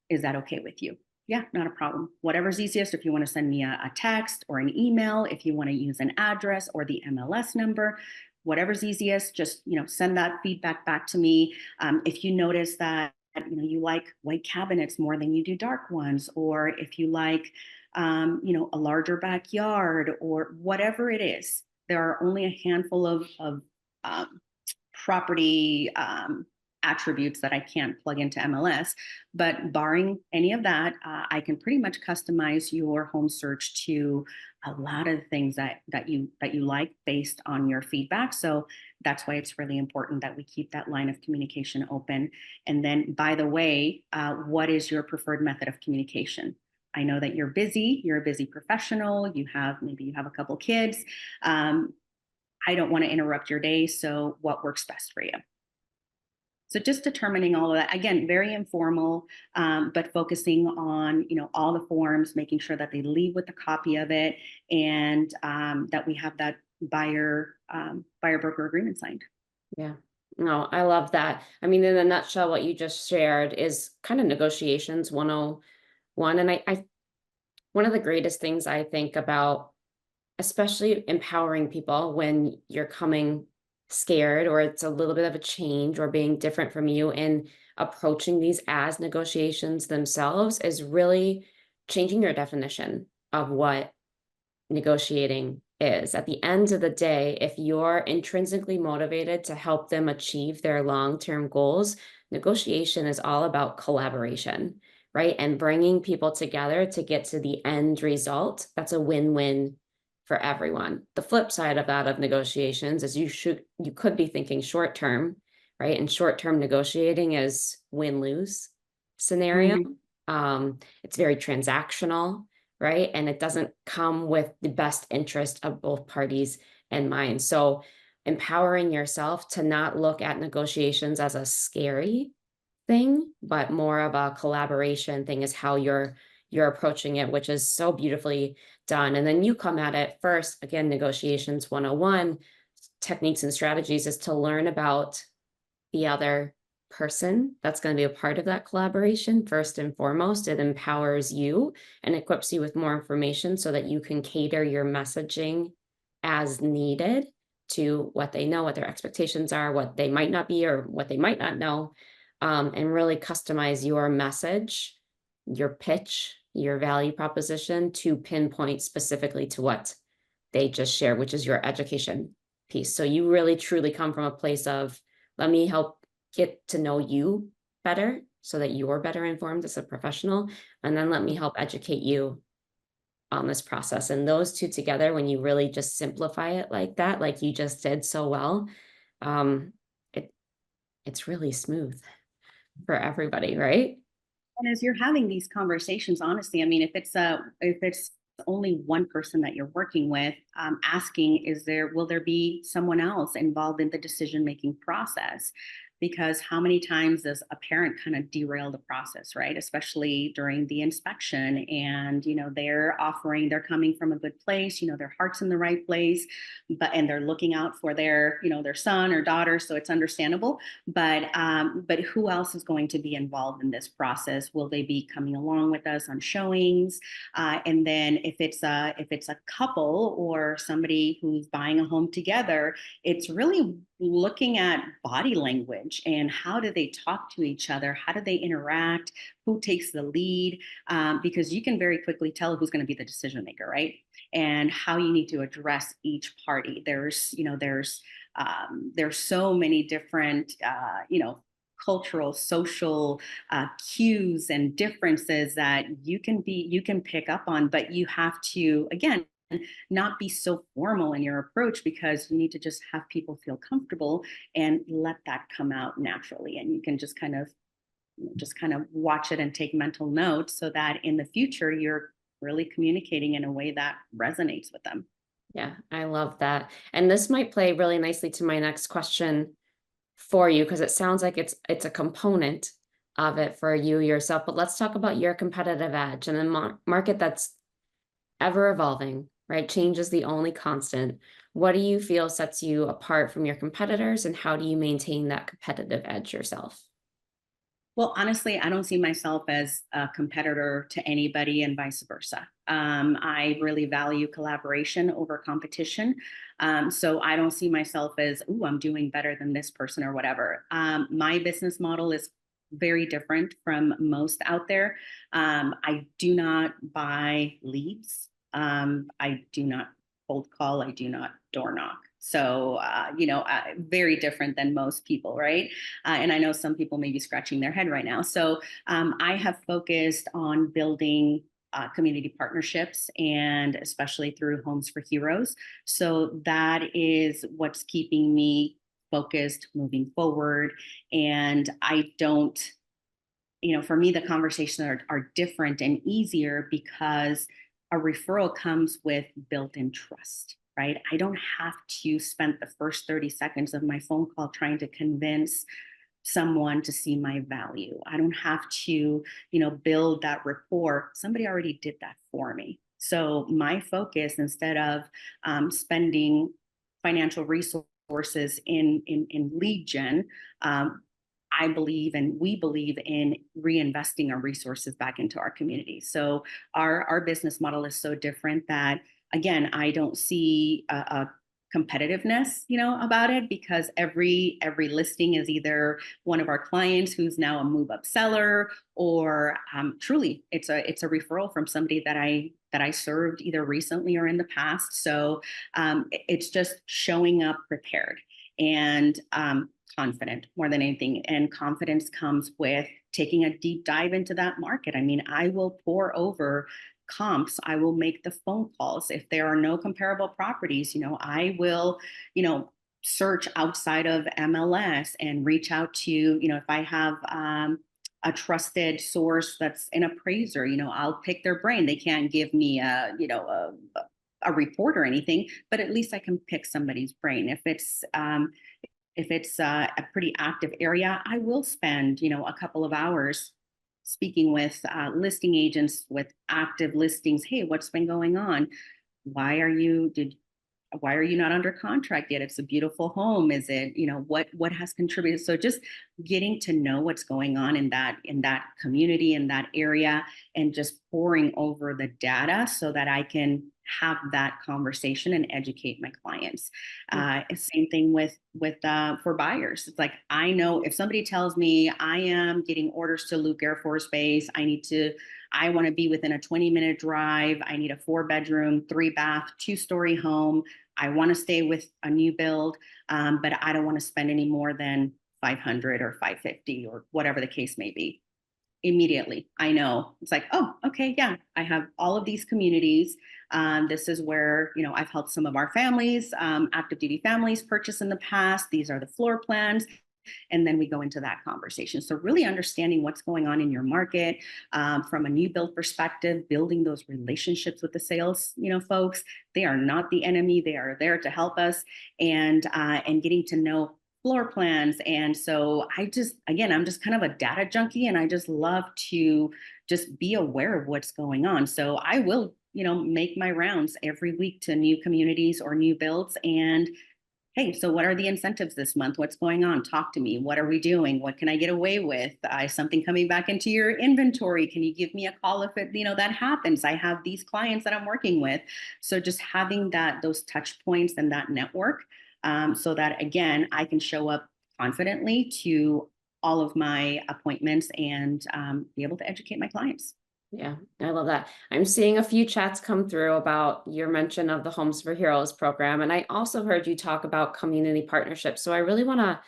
Is that okay with you? Yeah, not a problem. Whatever's easiest. If you want to send me a text or an email, if you want to use an address or the MLS number, whatever's easiest, just send that feedback back to me. If you notice that you like white cabinets more than you do dark ones, or if you like a larger backyard, or whatever it is, there are only a handful of property attributes that I can't plug into MLS. But barring any of that, I can pretty much customize your home search to a lot of things that you like based on your feedback. So that's why it's really important that we keep that line of communication open. And then, by the way, what is your preferred method of communication? I know that you're a busy professional. Maybe you have a couple kids. I don't want to interrupt your day. So what works best for you? So just determining all of that, again, very informal, but focusing on, all the forms, making sure that they leave with a copy of it, and that we have that buyer broker agreement signed. Yeah. No, I love that. I mean, in a nutshell, what you just shared is kind of negotiations 101. And I one of the greatest things I think about, especially empowering people when you're coming scared, or it's a little bit of a change, or being different from you, and approaching these as negotiations themselves, is really changing your definition of what negotiating is. At the end of the day, if you're intrinsically motivated to help them achieve their long-term goals, negotiation is all about collaboration, right? And bringing people together to get to the end result. That's a win-win for everyone. The flip side of that, of negotiations, is you could be thinking short term, right? And short term negotiating is win-lose scenario. It's very transactional, right? And it doesn't come with the best interest of both parties in mind. So empowering yourself to not look at negotiations as a scary thing, but more of a collaboration thing, is how you're approaching it, which is so beautifully done. And then you come at it first, again, negotiations 101, techniques and strategies, is to learn about the other person that's going to be a part of that collaboration. First and foremost, it empowers you and equips you with more information so that you can cater your messaging as needed to what they know, what their expectations are, what they might not be, or what they might not know, and really customize your message, your pitch, your value proposition to pinpoint specifically to what they just shared, which is your education piece. So you really truly come from a place of, let me help get to know you better so that you're better informed as a professional, and then let me help educate you on this process. And those two together, when you really just simplify it like that, like you just did so well, it's really smooth for everybody, right? And as you're having these conversations, honestly, I mean, if it's only one person that you're working with, asking, will there be someone else involved in the decision-making process? because how many times does a parent kind of derail the process, right? Especially during the inspection, and they're coming from a good place, their heart's in the right place, and they're looking out for their son or daughter, so it's understandable. But who else is going to be involved in this process? Will they be coming along with us on showings? And then if it's a couple or somebody who's buying a home together, it's really looking at body language and how do they talk to each other? How do they interact? Who takes the lead? Because you can very quickly tell who's going to be the decision maker, right? And how you need to address each party. There's so many different, cultural, social cues and differences that you can pick up on, but you have to, again, not be so formal in your approach, because you need to just have people feel comfortable and let that come out naturally. And you can just kind of watch it and take mental notes, so that in the future you're really communicating in a way that resonates with them. Yeah, I love that. And this might play really nicely to my next question for you, because it sounds like it's a component of it for you yourself. But let's talk about your competitive edge in a market that's ever evolving, right? Change is the only constant. What do you feel sets you apart from your competitors, and how do you maintain that competitive edge yourself? Well, honestly, I don't see myself as a competitor to anybody, and vice versa. I really value collaboration over competition. So I don't see myself as, "Ooh, I'm doing better than this person," or whatever. My business model is very different from most out there. I do not buy leads. I do not cold call. I do not door knock. So, very different than most people, right? And I know some people may be scratching their head right now. So I have focused on building community partnerships, and especially through Homes for Heroes. So that is what's keeping me focused moving forward. And I don't, for me, the conversations are different and easier, because a referral comes with built-in trust, right? I don't have to spend the first 30 seconds of my phone call trying to convince someone to see my value. I don't have to, build that rapport. Somebody already did that for me. So my focus, instead of spending financial resources in lead gen, I believe, and we believe in reinvesting our resources back into our community. So our business model is so different that, again, I don't see a competitiveness, about it, because every listing is either one of our clients who's now a move up seller, or truly it's a referral from somebody that I served either recently or in the past. So it's just showing up prepared and confident more than anything. And confidence comes with taking a deep dive into that market. I mean, I will pour over comps. I will make the phone calls. If there are no comparable properties, I will, search outside of MLS and reach out to, if I have a trusted source that's an appraiser, I'll pick their brain. They can't give me a report or anything, but at least I can pick somebody's brain. If it's a pretty active area, I will spend, a couple of hours speaking with listing agents with active listings. Hey, what's been going on? Why are you not under contract yet? It's a beautiful home. Is it, what has contributed? So just getting to know what's going on in that community, in that area, and just pouring over the data so that I can have that conversation and educate my clients. Same thing with for buyers. It's like, I know if somebody tells me I am getting orders to Luke Air Force Base, I want to be within a 20-minute drive. I need a 4-bedroom, 3-bath, 2-story home. I want to stay with a new build, but I don't want to spend any more than $500 or $550 or whatever the case may be. Immediately, I know it's like, oh, okay, yeah, I have all of these communities. This is where, I've helped some of our families, active duty families, purchase in the past. These are the floor plans. And then we go into that conversation. So really understanding what's going on in your market from a new build perspective, building those relationships with the sales, folks. They are not the enemy. They are there to help us, and getting to know floor plans. And so I'm just kind of a data junkie, and I just love to just be aware of what's going on. So I will, make my rounds every week to new communities or new builds. And hey, so what are the incentives this month? What's going on? Talk to me. What are we doing? What can I get away with? Is something coming back into your inventory? Can you give me a call if that happens? I have these clients that I'm working with. So just having those touch points and that network, so that again, I can show up confidently to all of my appointments and be able to educate my clients. Yeah, I love that. I'm seeing a few chats come through about your mention of the Homes for Heroes program. And I also heard you talk about community partnerships. So I really want to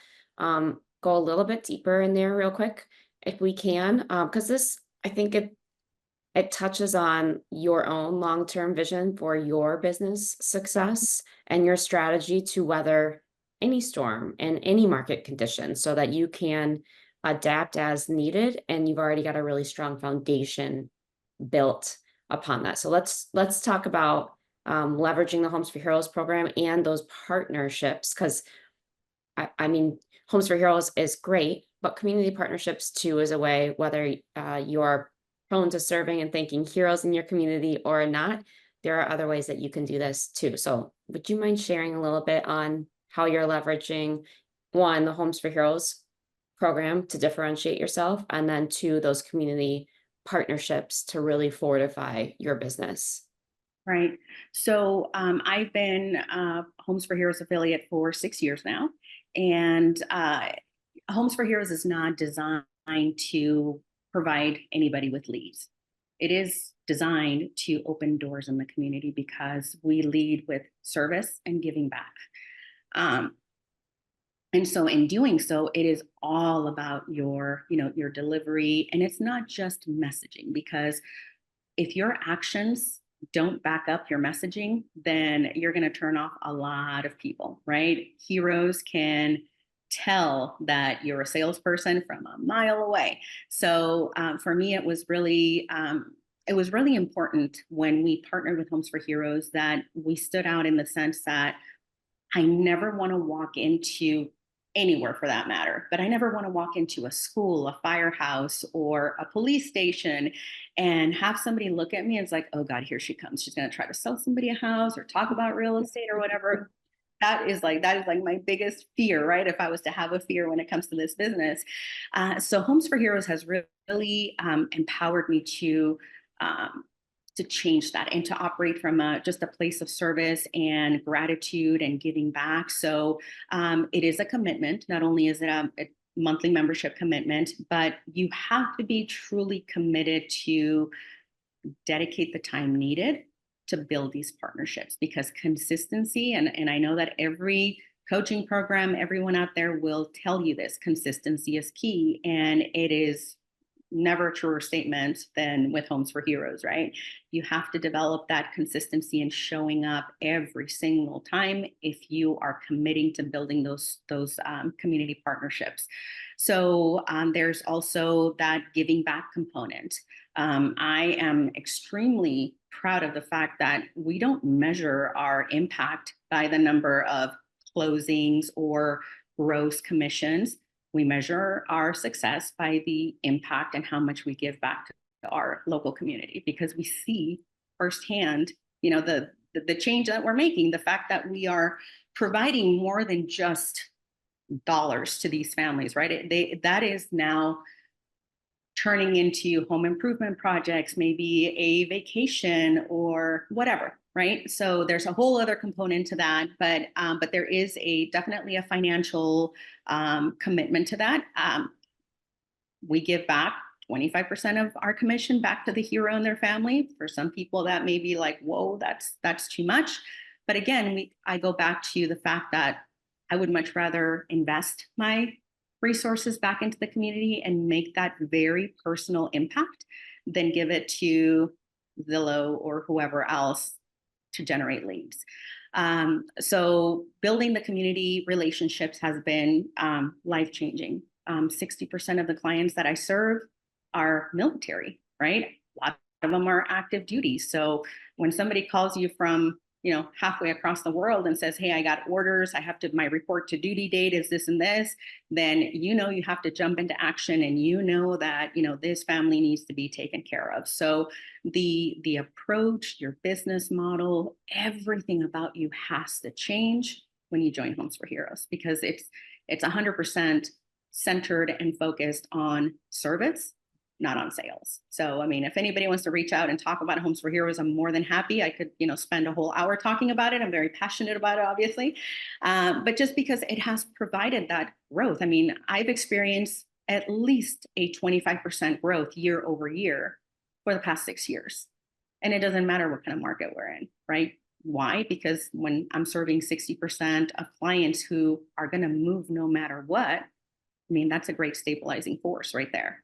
go a little bit deeper in there real quick, if we can, because I think it touches on your own long-term vision for your business success and your strategy to weather any storm and any market conditions so that you can adapt as needed, and you've already got a really strong foundation built upon that. So let's talk about leveraging the Homes for Heroes program and those partnerships, because I mean, Homes for Heroes is great, but community partnerships too is a way, whether you're prone to serving and thanking heroes in your community or not, there are other ways that you can do this too. So would you mind sharing a little bit on how you're leveraging, one, the Homes for Heroes program to differentiate yourself, and then two, those community partnerships to really fortify your business? Right. So I've been Homes for Heroes affiliate for 6 years now. And Homes for Heroes is not designed to provide anybody with leads. It is designed to open doors in the community because we lead with service and giving back. And so in doing so, it is all about your delivery. And it's not just messaging, because if your actions don't back up your messaging, then you're going to turn off a lot of people, right? Heroes can tell that you're a salesperson from a mile away. So for me, it was really important when we partnered with Homes for Heroes that we stood out in the sense that I never want to walk into anywhere for that matter, but I never want to walk into a school, a firehouse, or a police station and have somebody look at me and it's like, oh God, here she comes. She's going to try to sell somebody a house or talk about real estate or whatever. That is like my biggest fear, right? If I was to have a fear when it comes to this business. So Homes for Heroes has really empowered me to change that and to operate from just a place of service and gratitude and giving back. So it is a commitment. Not only is it a monthly membership commitment, but you have to be truly committed to dedicate the time needed to build these partnerships, because consistency, and I know that every coaching program, everyone out there will tell you this, consistency is key. And it is never a truer statement than with Homes for Heroes, right? You have to develop that consistency and showing up every single time if you are committing to building those community partnerships. So there's also that giving back component. I am extremely proud of the fact that we don't measure our impact by the number of closings or gross commissions. We measure our success by the impact and how much we give back to our local community, because we see firsthand, the change that we're making, the fact that we are providing more than just dollars to these families, right? That is now turning into home improvement projects, maybe a vacation or whatever, right? So there's a whole other component to that, but there is definitely a financial commitment to that. We give back 25% of our commission back to the hero and their family. For some people, that may be like, whoa, that's too much. But again, I go back to the fact that I would much rather invest my resources back into the community and make that very personal impact than give it to Zillow or whoever else to generate leads. So building the community relationships has been life-changing. 60% of the clients that I serve are military, right? A lot of them are active duty. So when somebody calls you from halfway across the world and says, hey, I got orders, my report to duty date is this and this, then you have to jump into action, and that this family needs to be taken care of. So the approach, your business model, everything about you has to change when you join Homes for Heroes, because it's 100% centered and focused on service, not on sales. So, I mean, if anybody wants to reach out and talk about Homes for Heroes, I'm more than happy. I could, spend a whole hour talking about it. I'm very passionate about it, obviously. But just because it has provided that growth, I mean, I've experienced at least a 25% growth year over year for the past 6 years. And it doesn't matter what kind of market we're in, right? Why? Because when I'm serving 60% of clients who are going to move no matter what, I mean, that's a great stabilizing force right there.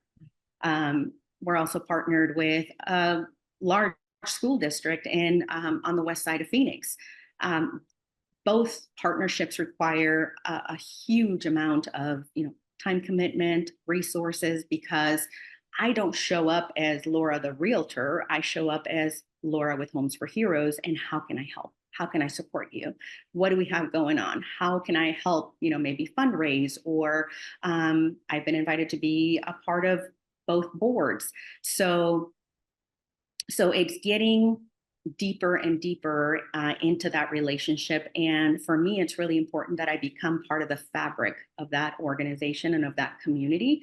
We're also partnered with a large school district on the west side of Phoenix. Both partnerships require a huge amount of time commitment, resources, because I don't show up as Laura the realtor. I show up as Laura with Homes for Heroes. And how can I help? How can I support you? What do we have going on? How can I help, maybe fundraise? Or I've been invited to be a part of both boards. So it's getting deeper and deeper into that relationship. And for me, it's really important that I become part of the fabric of that organization and of that community.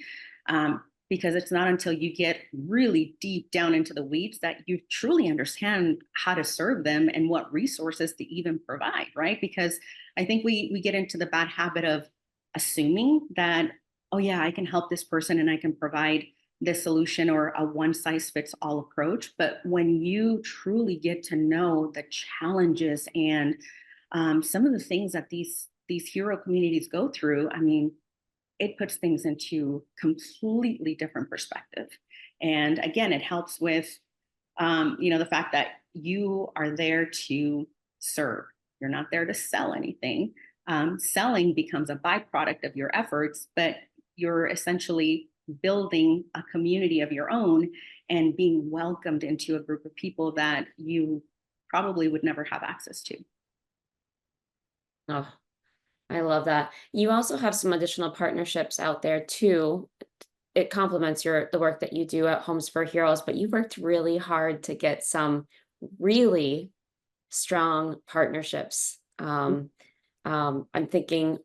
Because it's not until you get really deep down into the weeds that you truly understand how to serve them and what resources to even provide, right? Because I think we get into the bad habit of assuming that, oh yeah, I can help this person and I can provide this solution, or a one size fits all approach. But when you truly get to know the challenges and some of the things that these hero communities go through, I mean, it puts things into completely different perspective. And again, it helps with, the fact that you are there to serve. You're not there to sell anything. Selling becomes a byproduct of your efforts, but you're essentially building a community of your own and being welcomed into a group of people that you probably would never have access to. Oh, I love that. You also have some additional partnerships out there too. It complements the work that you do at Homes for Heroes, but you've worked really hard to get some really strong partnerships. I'm thinking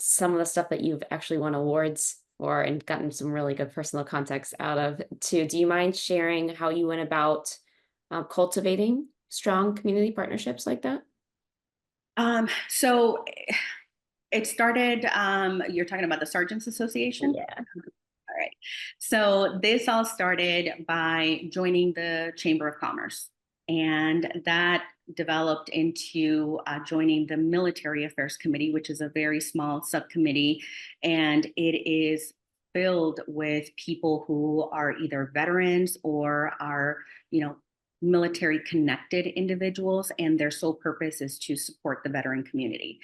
some of the stuff that you've actually won awards for and gotten some really good personal context out of too. Do you mind sharing how you went about cultivating strong community partnerships like that? So it started, you're talking about the Sergeants Association? Yeah. All right. So this all started by joining the Chamber of Commerce, and that developed into joining the Military Affairs Committee, which is a very small subcommittee, and it is filled with people who are either veterans or are, military connected individuals, and their sole purpose is to support the veteran community.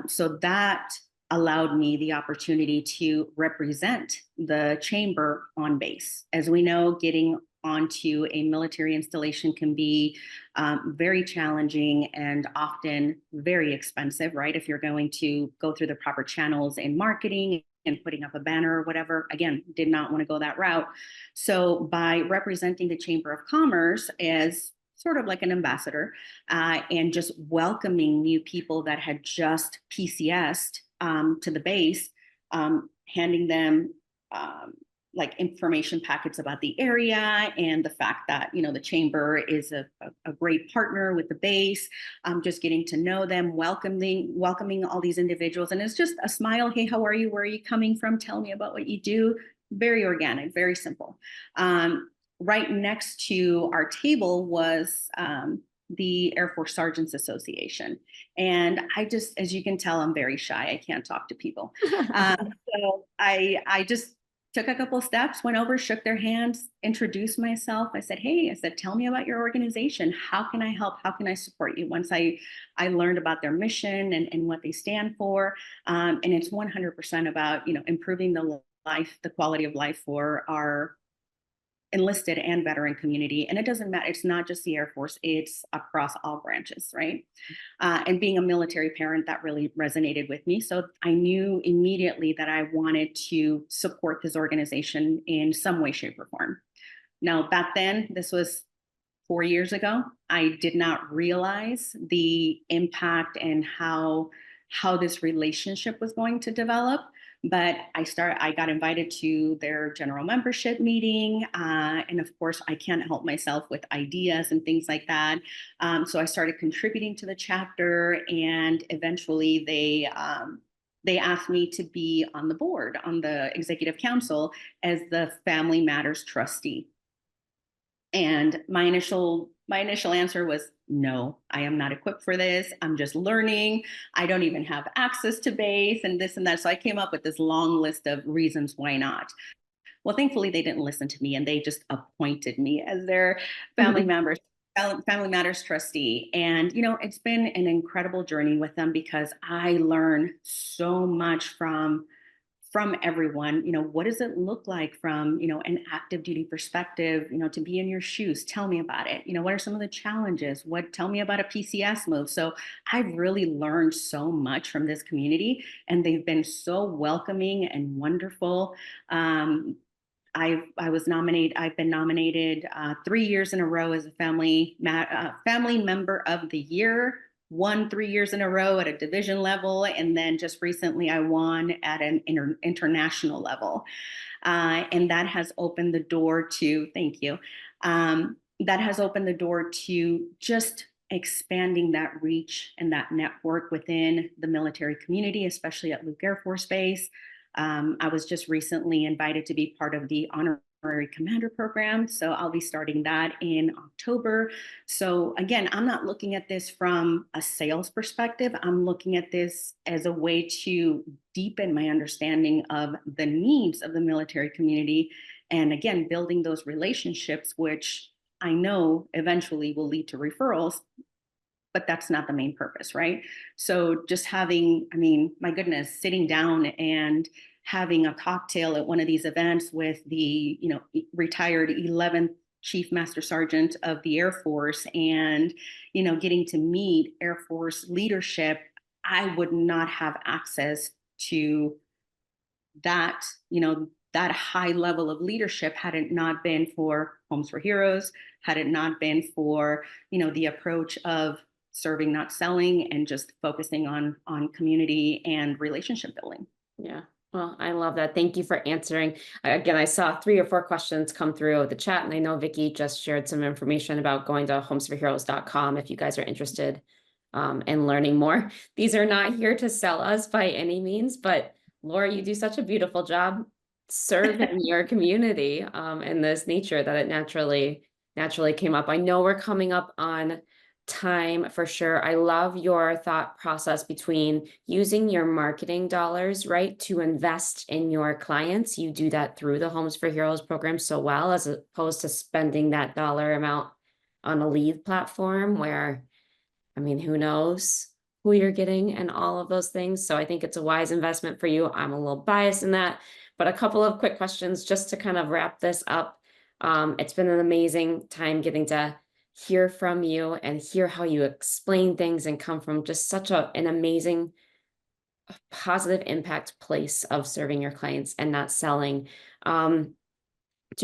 So that allowed me the opportunity to represent the chamber on base. As we know, getting onto a military installation can be very challenging and often very expensive, right? If you're going to go through the proper channels in marketing and putting up a banner or whatever, again, did not want to go that route. So by representing the Chamber of Commerce as sort of like an ambassador, and just welcoming new people that had just PCS'd to the base, handing them like information packets about the area and the fact that, the chamber is a great partner with the base, just getting to know them, welcoming all these individuals. And it's just a smile. Hey, how are you? Where are you coming from? Tell me about what you do. Very organic, very simple. Right next to our table was the Air Force Sergeants Association. And I just, as you can tell, I'm very shy. I can't talk to people. So I just took a couple of steps, went over, shook their hands, introduced myself. I said, hey, tell me about your organization. How can I help? How can I support you? Once I learned about their mission and what they stand for. And it's 100% about, improving the quality of life for our enlisted and veteran community. And it doesn't matter. It's not just the Air Force, it's across all branches, right? And being a military parent, that really resonated with me. So I knew immediately that I wanted to support this organization in some way, shape, or form. Now, back then, this was 4 years ago, I did not realize the impact and how this relationship was going to develop. But I got invited to their general membership meeting. And of course, I can't help myself with ideas and things like that. So I started contributing to the chapter, and eventually they asked me to be on the board, on the executive council, as the Family Matters trustee. And my initial answer was, no, I am not equipped for this. I'm just learning. I don't even have access to base and this and that. So I came up with this long list of reasons why not. Well, thankfully, they didn't listen to me, and they just appointed me as their family matters trustee. And, it's been an incredible journey with them, because I learn so much from everyone. What does it look like from, an active duty perspective, to be in your shoes? Tell me about it. What are some of the challenges? Tell me about a PCS move. So I've really learned so much from this community, and they've been so welcoming and wonderful. I've been nominated 3 years in a row as a family member of the year, won 3 years in a row at a division level, and then just recently I won at an international level. And that has opened the door to, thank you, that has opened the door to just expanding that reach and that network within the military community, especially at Luke Air Force Base. I was just recently invited to be part of the Honorary Commander Program, so I'll be starting that in October. So again, I'm not looking at this from a sales perspective. I'm looking at this as a way to deepen my understanding of the needs of the military community, and again, building those relationships, which I know eventually will lead to referrals. But that's not the main purpose, right? So just my goodness, sitting down and having a cocktail at one of these events with the, retired 11th Chief Master Sergeant of the Air Force, and, getting to meet Air Force leadership, I would not have access to that, that high level of leadership had it not been for Homes for Heroes, had it not been for, the approach of serving, not selling, and just focusing on community and relationship building. Yeah. Well, I love that. Thank you for answering. Again, I saw 3 or 4 questions come through the chat, and I know Vicki just shared some information about going to homesforheroes.com if you guys are interested in learning more. These are not here to sell us by any means, but Laura, you do such a beautiful job serving your community in this nature that it naturally came up. I know we're coming up on time for sure. I love your thought process between using your marketing dollars, right, to invest in your clients. You do that through the Homes for Heroes program so well, as opposed to spending that dollar amount on a lead platform where, who knows who you're getting and all of those things. So I think it's a wise investment for you. I'm a little biased in that, but a couple of quick questions just to kind of wrap this up. It's been an amazing time getting to hear from you and hear how you explain things and come from just such an amazing positive impact place of serving your clients and not selling. 2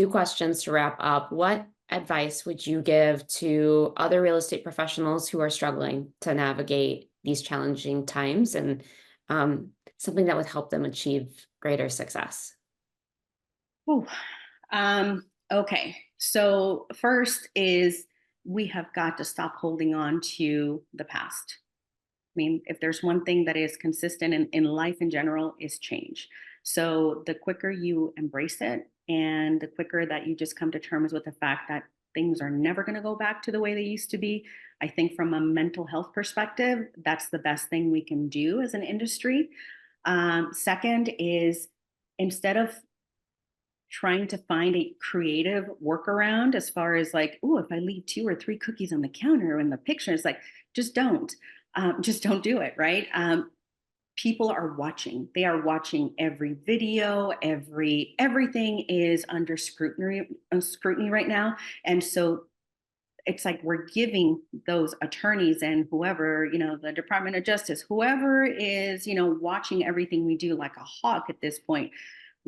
questions to wrap up. What advice would you give to other real estate professionals who are struggling to navigate these challenging times, and something that would help them achieve greater success? Okay. So first is, we have got to stop holding on to the past. If there's one thing that is consistent in life in general, is change. So the quicker you embrace it, and the quicker that you just come to terms with the fact that things are never going to go back to the way they used to be, I think from a mental health perspective, that's the best thing we can do as an industry. Second is, instead of trying to find a creative workaround as far as like, oh, if I leave 2 or 3 cookies on the counter in the picture, it's like, just don't do it, right? people are watching. They are watching every video, everything is under scrutiny right now. And so it's like we're giving those attorneys and whoever, the Department of Justice, whoever is, watching everything we do like a hawk at this point,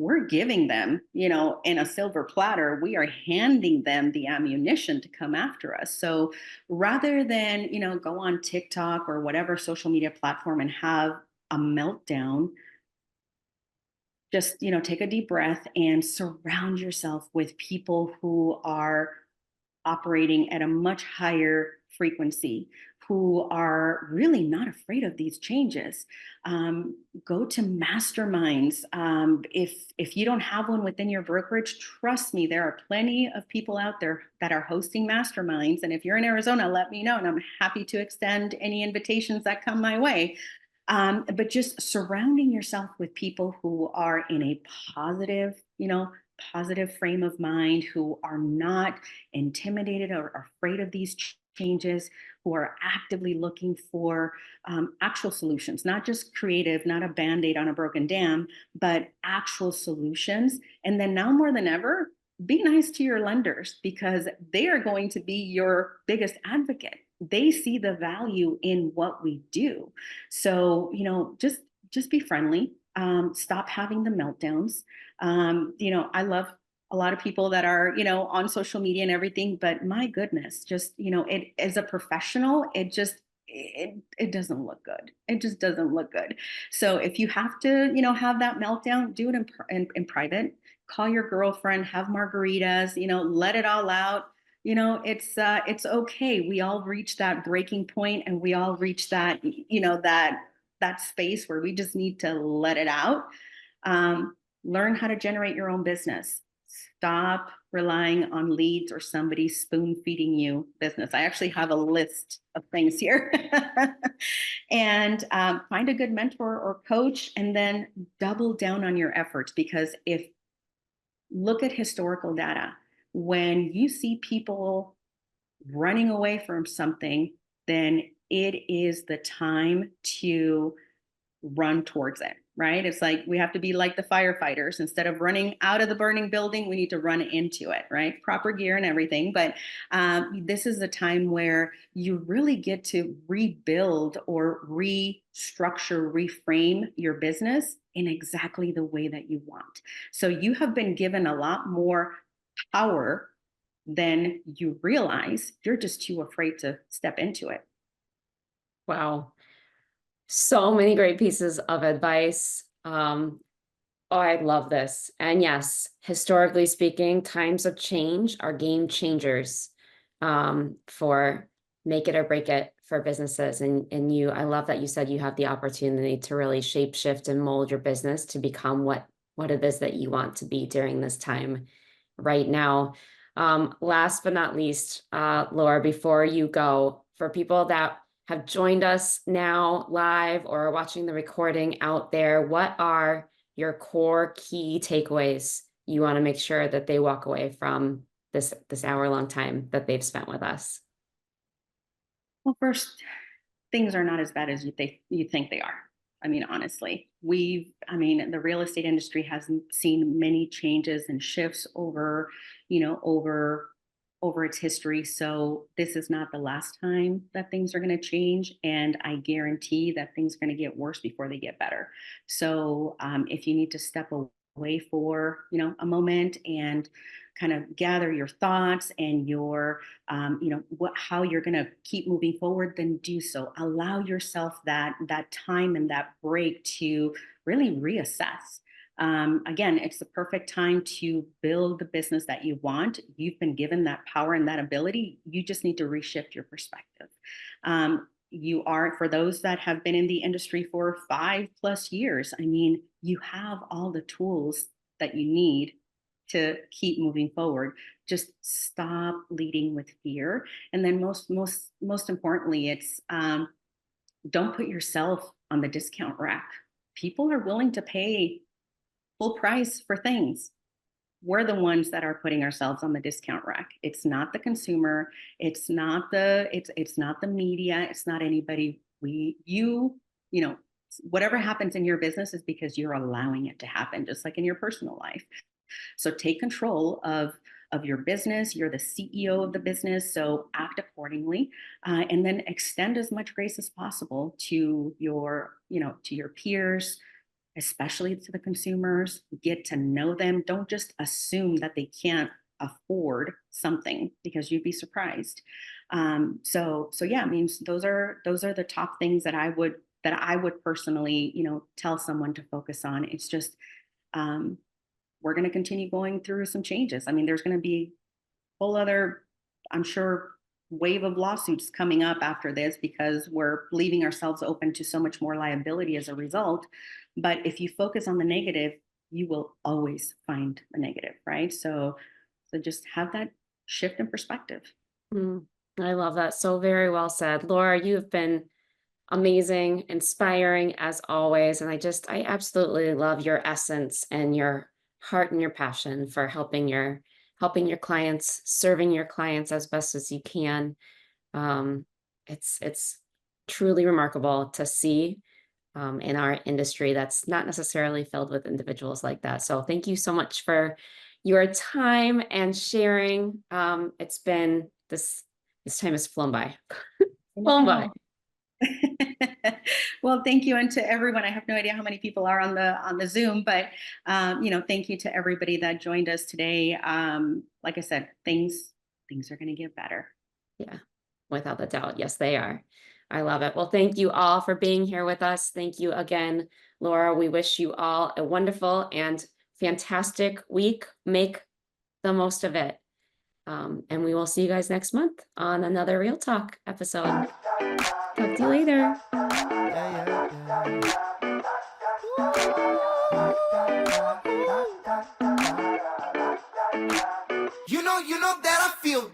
we're giving them, in a silver platter, we are handing them the ammunition to come after us. So rather than, go on TikTok or whatever social media platform and have a meltdown, just, take a deep breath and surround yourself with people who are operating at a much higher frequency, who are really not afraid of these changes. Go to masterminds. If you don't have one within your brokerage, trust me, there are plenty of people out there that are hosting masterminds. And if you're in Arizona, let me know, and I'm happy to extend any invitations that come my way. But just surrounding yourself with people who are in a positive, positive frame of mind, who are not intimidated or afraid of these changes, who are actively looking for actual solutions, not just creative, not a band-aid on a broken dam, but actual solutions. And then now more than ever, be nice to your lenders, because they are going to be your biggest advocate. They see the value in what we do. So, just be friendly. Stop having the meltdowns. I love a lot of people that are, on social media and everything, but my goodness, just, it as a professional, it doesn't look good. It just doesn't look good. So if you have to, have that meltdown, do it in private. Call your girlfriend, have margaritas, let it all out. It's okay. We all reach that breaking point, and we all reach that, that space where we just need to let it out. Learn how to generate your own business. Stop relying on leads or somebody spoon feeding you business. I actually have a list of things here. And find a good mentor or coach, and then double down on your efforts. Because look at historical data. When you see people running away from something, then it is the time to run towards it, right? It's like we have to be like the firefighters. Instead of running out of the burning building, we need to run into it, right? Proper gear and everything. But this is the time where you really get to rebuild or restructure, reframe your business in exactly the way that you want. So you have been given a lot more power than you realize. You're just too afraid to step into it. Wow. So many great pieces of advice. Oh, I love this. And yes, historically speaking, times of change are game changers for make it or break it for businesses. And I love that you said you have the opportunity to really shape shift and mold your business to become what it is that you want to be during this time right now. Last but not least, Laura, before you go, for people that have joined us now live or are watching the recording out there, what are your core key takeaways you want to make sure that they walk away from this hour-long time that they've spent with us? Well, first, things are not as bad as you think they are. I mean, honestly, the real estate industry has seen many changes and shifts over its history. So this is not the last time that things are going to change. And I guarantee that things are going to get worse before they get better. So if you need to step away for, a moment and kind of gather your thoughts and your, how you're going to keep moving forward, then do so. Allow yourself that time and that break to really reassess. Again, it's the perfect time to build the business that you want. You've been given that power and that ability. You just need to reshift your perspective. For those that have been in the industry for 5+ years, you have all the tools that you need to keep moving forward. Just stop leading with fear. And then most importantly, it's don't put yourself on the discount rack. People are willing to pay full price for things. We're the ones that are putting ourselves on the discount rack. It's not the consumer. It's not the media. It's not anybody. whatever happens in your business is because you're allowing it to happen, just like in your personal life. So take control of your business. You're the CEO of the business, so act accordingly, and then extend as much grace as possible to your, to your peers, especially to the consumers. Get to know them. Don't just assume that they can't afford something, because you'd be surprised. So yeah, I mean, those are the top things that I would personally, tell someone to focus on. It's just, we're going to continue going through some changes. I mean, there's going to be a whole other, I'm sure, wave of lawsuits coming up after this, because we're leaving ourselves open to so much more liability as a result. But if you focus on the negative, you will always find the negative, right? So just have that shift in perspective. I love that. So very well said. Laura, you have been amazing, inspiring as always. And I absolutely love your essence and your heart and your passion for helping your clients, serving your clients as best as you can. It's truly remarkable to see in our industry that's not necessarily filled with individuals like that. So thank you so much for your time and sharing. It's been this time has flown by. Flown by. Well, thank you, and to everyone. I have no idea how many people are on the Zoom, but thank you to everybody that joined us today. Like I said, things are going to get better. Yeah, without a doubt. Yes, they are. I love it. Well, thank you all for being here with us. Thank you again, Laura. We wish you all a wonderful and fantastic week. Make the most of it. And we will see you guys next month on another Real Talk episode. Talk to you later. You know that I feel